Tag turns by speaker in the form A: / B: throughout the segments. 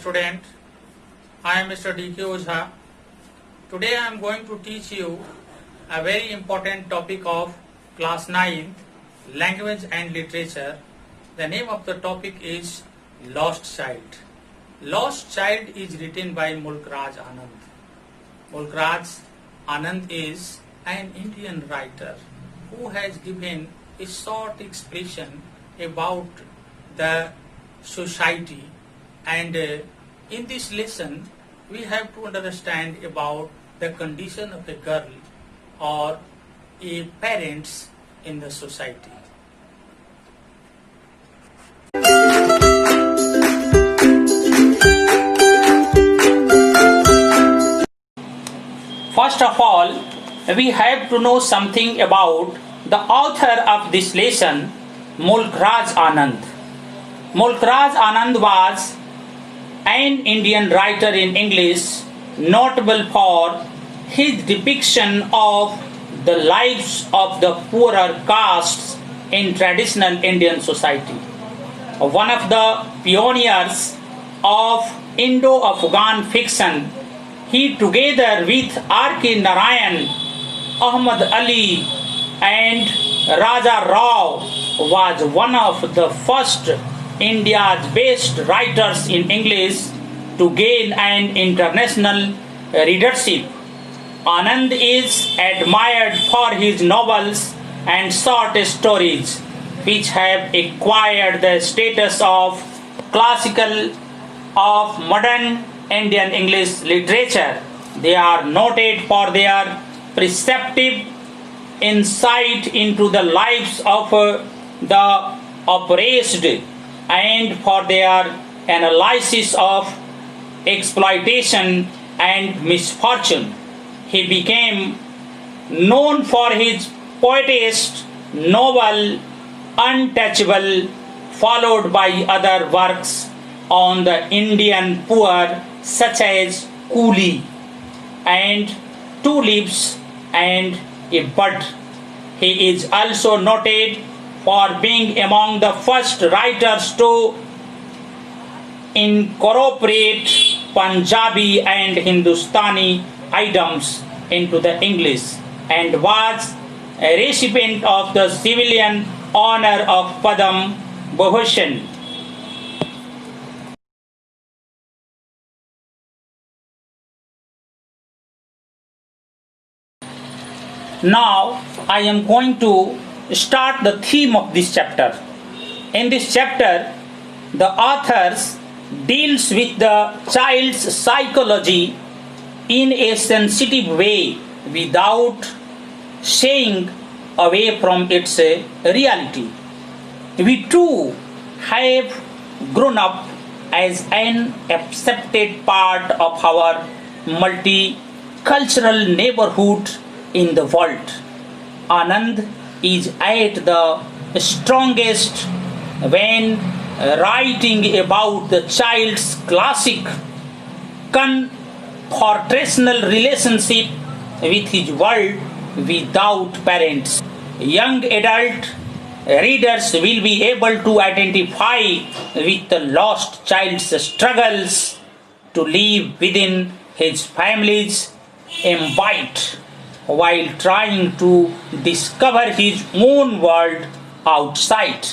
A: student. I am Mr. D.K. Ojha. Today I am going to teach you a very important topic of class 9, language and literature. The name of the topic is Lost Child. Lost Child is written by Mulk Raj Anand. Mulk Raj Anand is an Indian writer who has given a short expression about the society, and in this lesson we have to understand about the condition of a girl or a parents in the society. First of all, we have to know something about the author of this lesson, Mulk Raj Anand. Mulk Raj Anand was an Indian writer in English, notable for his depiction of the lives of the poorer castes in traditional Indian society. One of the pioneers of Indo-Afghan fiction, he together with R.K. Narayan, Ahmad Ali and Raja Rao was one of the first India's best writers in English to gain an international readership. Anand is admired for his novels and short stories, which have acquired the status of classical of modern Indian English literature. They are noted for their perceptive insight into the lives of the oppressed and for their analysis of exploitation and misfortune. He became known for his poetess novel Untouchable, followed by other works on the Indian poor such as Coolie and Two Leaves and a Bud. He is also noted for being among the first writers to incorporate Punjabi and Hindustani idioms into the English, and was a recipient of the civilian honor of Padam Bhushan. Now I am going to start the theme of this chapter. In this chapter, the author deals with the child's psychology in a sensitive way without shying away from its reality. We too have grown up as an accepted part of our multicultural neighborhood in the world. Anand is at the strongest when writing about the child's classic confrontational relationship with his world without parents. Young adult readers will be able to identify with the lost child's struggles to live within his family's ambit while trying to discover his own world outside.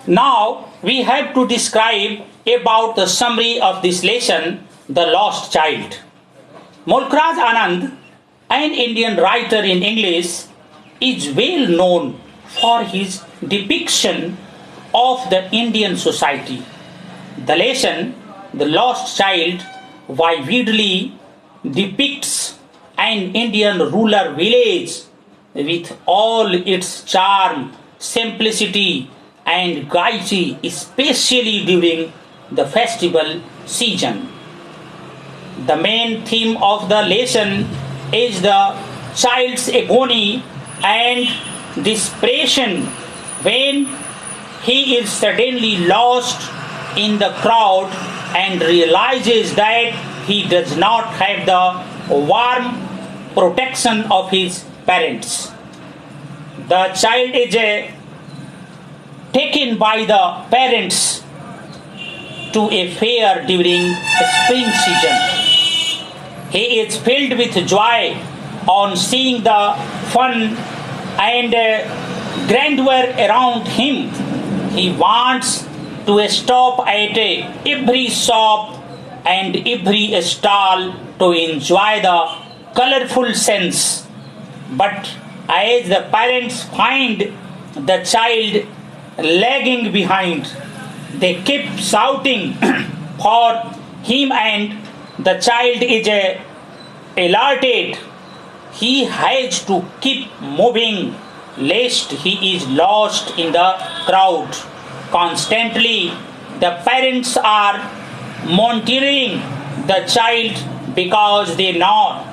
A: Now we have to describe about the summary of this lesson, The Lost Child. Mulk Raj Anand, an Indian writer in English, is well known for his depiction of the Indian society. The lesson, The Lost Child, vividly depicts an Indian rural village with all its charm, simplicity, and gaiety, especially during the festival season. The main theme of the lesson is the child's agony and desperation when he is suddenly lost in the crowd and realizes that he does not have the warm protection of his parents. The child is taken by the parents to a fair during spring season. He is filled with joy on seeing the fun and grandeur around him. He wants to stop at every shop and every stall to enjoy the colorful scenes. But as the parents find the child lagging behind, they keep shouting for him, and the child is alerted. He has to keep moving lest he is lost in the crowd. Constantly, the parents are monitoring the child because they know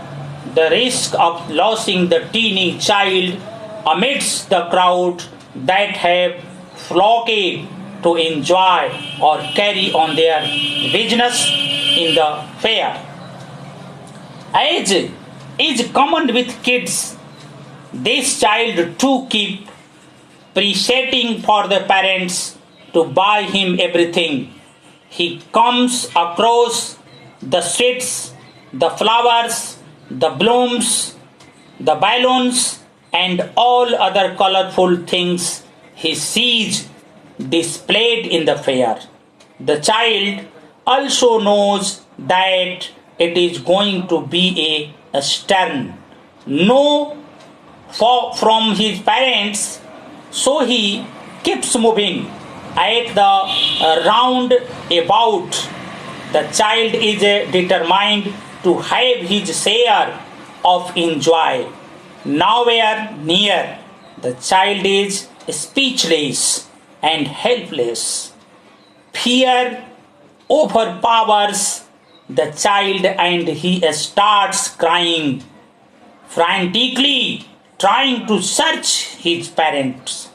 A: the risk of losing the teeny child amidst the crowd that have flocked to enjoy or carry on their business in the fair. As is common with kids, this child too keep presetting for the parents to buy him everything. He comes across the streets, the flowers, the blooms, the balloons, and all other colorful things he sees displayed in the fair. The child also knows that it is going to be a stern no from his parents, so he keeps moving at the roundabout. The child is determined to have his share of enjoy. Nowhere near, the child is speechless and helpless. Fear overpowers the child and he starts crying, frantically trying to search his parents.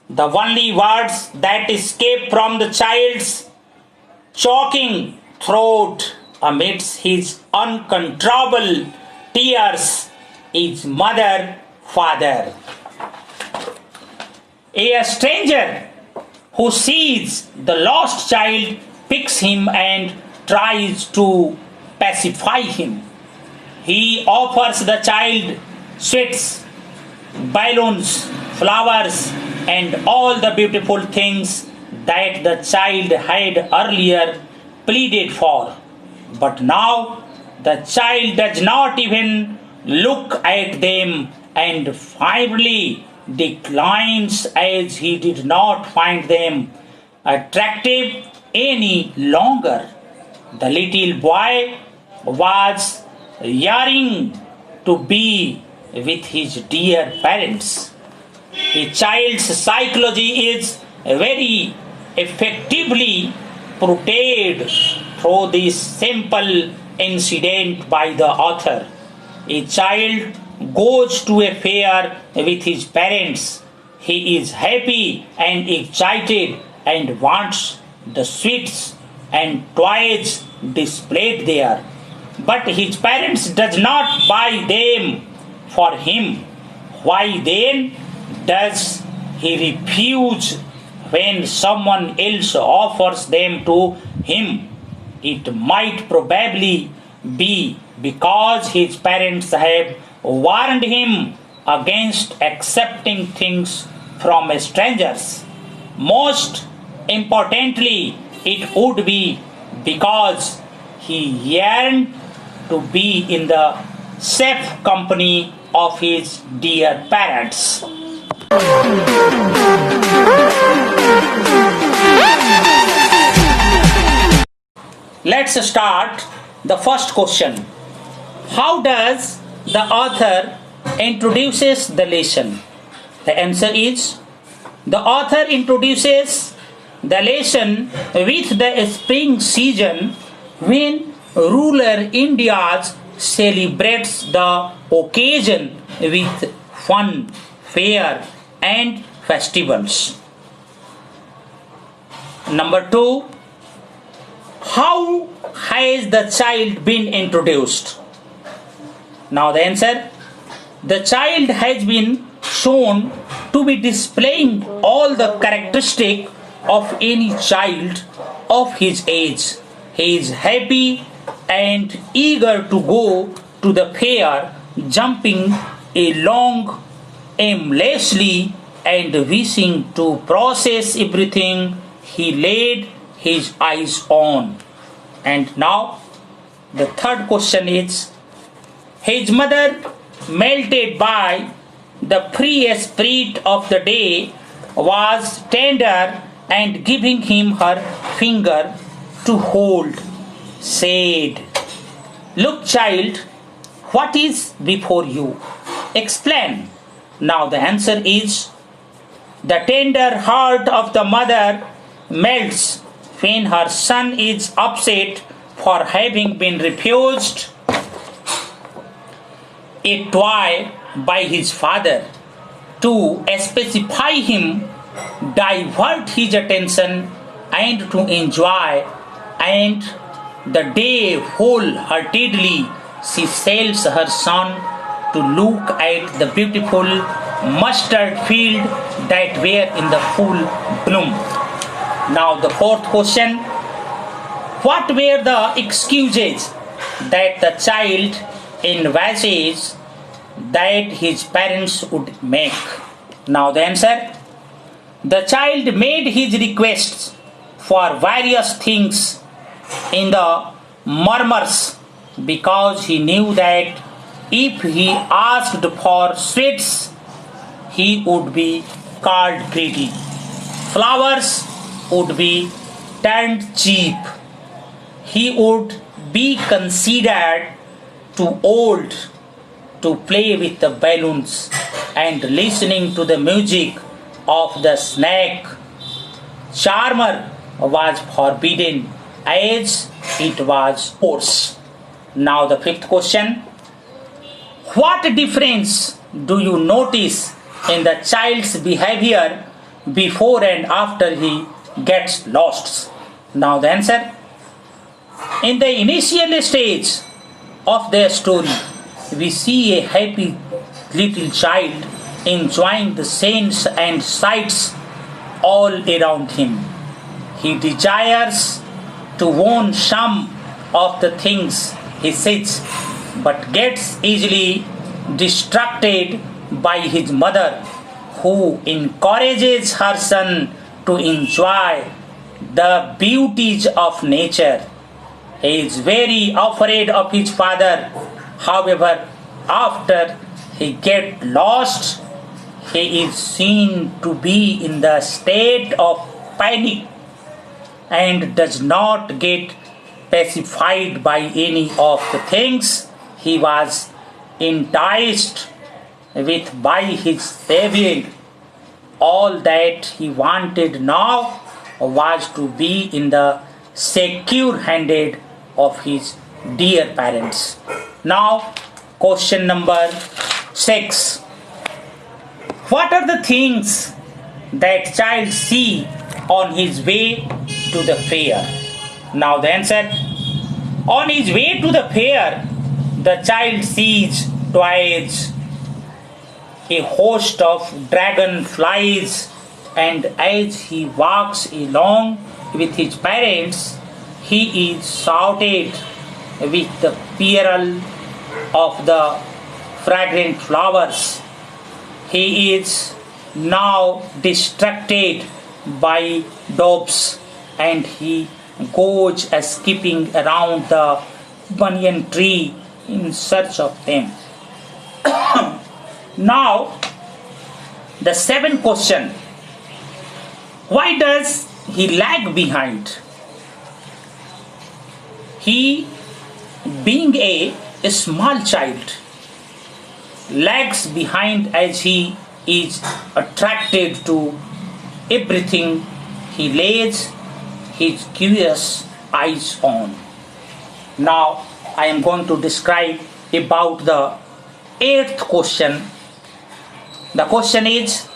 A: The only words that escape from the child's choking throat amidst his uncontrollable tears is mother, father. A stranger who sees the lost child picks him and tries to pacify him. He offers the child sweets, balloons, flowers, and all the beautiful things that the child had earlier pleaded for. But now the child does not even look at them and finally declines as he did not find them attractive any longer. The little boy was yearning to be with his dear parents. A child's psychology is very effectively portrayed through this simple incident by the author. A child goes to a fair with his parents. He is happy and excited and wants the sweets and toys displayed there. But his parents does not buy them for him. Why then does he refuse when someone else offers them to him? It might probably be because his parents have warned him against accepting things from strangers. Most importantly, it would be because he yearned to be in the safe company of his dear parents. Let's start the first question. How does the author introduces the lesson? The answer is, the author introduces the lesson with the spring season when rural India celebrates the occasion with fun, fair and festivals. Number 2, how has the child been introduced? Now the answer, the child has been shown to be displaying all the characteristic of any child of his age. He is happy and eager to go to the fair, jumping along aimlessly and wishing to process everything he laid his eyes on. And now the third question is, his mother, melted by the free spirit of the day, was tender and giving him her finger to hold, said, "Look, child, what is before you? Explain." Now the answer is, the tender heart of the mother melts when her son is upset for having been refused a toy by his father. To specify him, divert his attention and to enjoy, and the day wholeheartedly she sells her son to look at the beautiful mustard field that were in the full bloom. Now the fourth question, what were the excuses that the child envisages that his parents would make? Now the answer, the child made his requests for various things in the murmurs because he knew that if he asked for sweets, he would be called greedy. Flowers would be turned cheap. He would be considered too old to play with the balloons, and listening to the music of the snake charmer was forbidden as it was forced. Now the fifth question, what difference do you notice in the child's behavior before and after he gets lost? Now the answer, in the initial stage of their story, we see a happy little child enjoying the scenes and sights all around him. He desires to own some of the things he sees, but gets easily distracted by his mother, who encourages her son to enjoy the beauties of nature. He is very afraid of his father. However, after he gets lost, he is seen to be in the state of panic and does not get pacified by any of the things he was enticed with by his parent. All that he wanted now was to be in the secure handed of his dear parents. Now, question number 6. What are the things that child see on his way to the fair? Now the answer, on his way to the fair, the child sees toys, a host of dragonflies, and as he walks along with his parents, he is shouted with the peril of the fragrant flowers. He is now distracted by doves, and he goes skipping around the banyan tree in search of them. Now, the seventh question, why does he lag behind? He, being a small child, lags behind as he is attracted to everything he lays his curious eyes on. Now I am going to describe about the eighth question. The question is,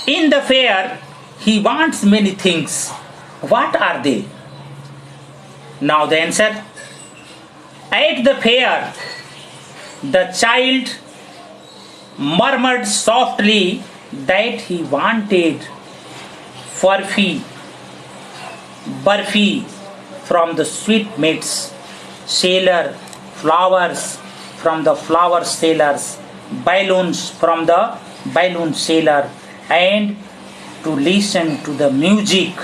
A: in the fair he wants many things. What are they? Now the answer, at the fair the child murmured softly that he wanted furfy burfi from the sweetmeats seller, flowers from the flower sellers, balloons from the balloon seller, and to listen to the music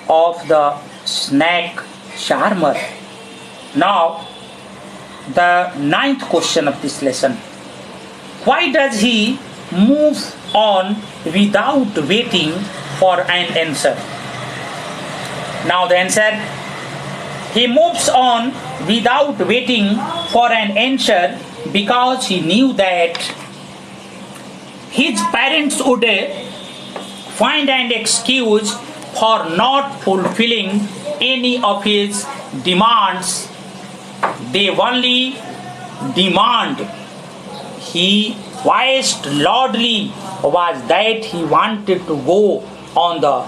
A: of the snack charmer. Now, the ninth question of this lesson. Why does he move on without waiting for an answer? Now the answer, he moves on without waiting for an answer because he knew that his parents would find an excuse for not fulfilling any of his demands. They only demand he voiced loudly was that he wanted to go on the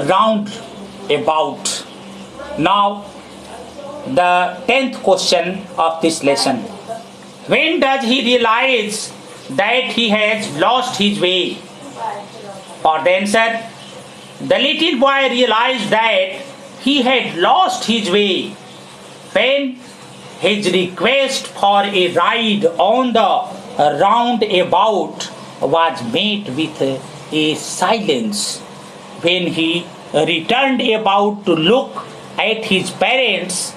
A: roundabout. Now, the 10th question of this lesson. When does he realize that he has lost his way? For the answer, the little boy realized that he had lost his way when his request for a ride on the roundabout was met with a silence. When he returned about to look at his parents,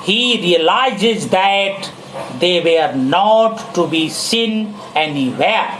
A: he realizes that they were not to be seen anywhere.